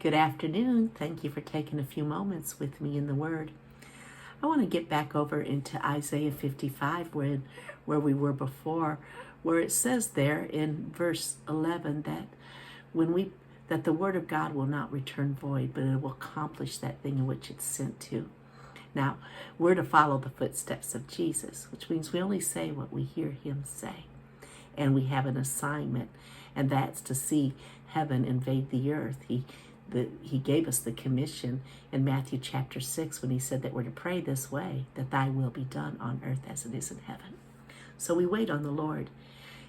Good afternoon. Thank you for taking a few moments with me in the Word. I want to get back over into Isaiah 55 where we were before, where it says there in verse 11 that the Word of God will not return void, but it will accomplish that thing in which it's sent to. Now, we're to follow the footsteps of Jesus, which means we only say what we hear Him say. And we have an assignment, and that's to see heaven invade the earth. He gave us the commission in Matthew chapter 6 when He said that we're to pray this way, that thy will be done on earth as it is in heaven. So we wait on the Lord,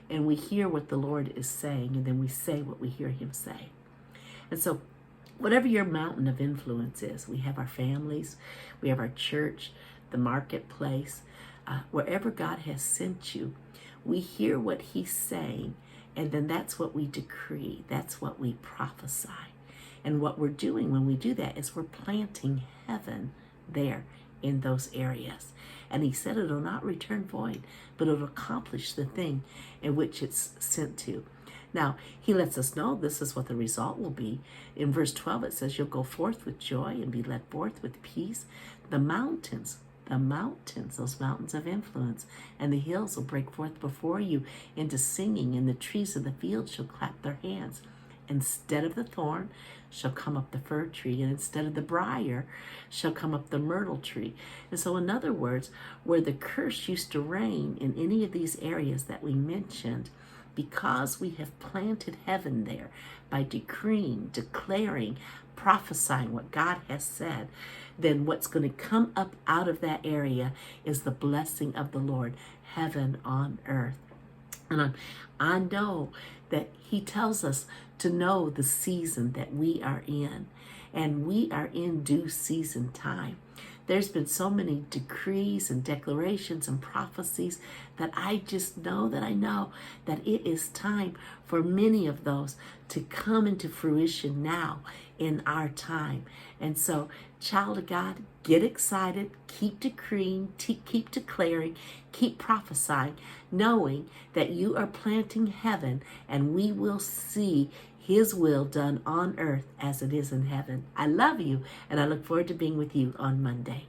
and we hear what the Lord is saying, and then we say what we hear Him say. And so whatever your mountain of influence is, we have our families, we have our church, the marketplace, wherever God has sent you, we hear what He's saying, and then that's what we decree, that's what we prophesy. And what we're doing when we do that is we're planting heaven there in those areas. And He said it'll not return void, but it'll accomplish the thing in which it's sent to. Now, He lets us know this is what the result will be. In verse 12, it says, you'll go forth with joy and be led forth with peace. The mountains, those mountains of influence, and the hills will break forth before you into singing, and the trees of the field shall clap their hands. Instead of the thorn shall come up the fir tree, and instead of the briar shall come up the myrtle tree. And so, in other words, where the curse used to reign in any of these areas that we mentioned, because we have planted heaven there by decreeing, declaring, prophesying what God has said, then what's going to come up out of that area is the blessing of the Lord, heaven on earth. And I know that He tells us to know the season that we are in, and we are in due season time. There's been so many decrees and declarations and prophecies that I just know that it is time for many of those to come into fruition now in our time. And so, child of God, get excited, keep decreeing, keep declaring, keep prophesying, knowing that you are planting heaven, and we will see His will done on earth as it is in heaven. I love you, and I look forward to being with you on Monday.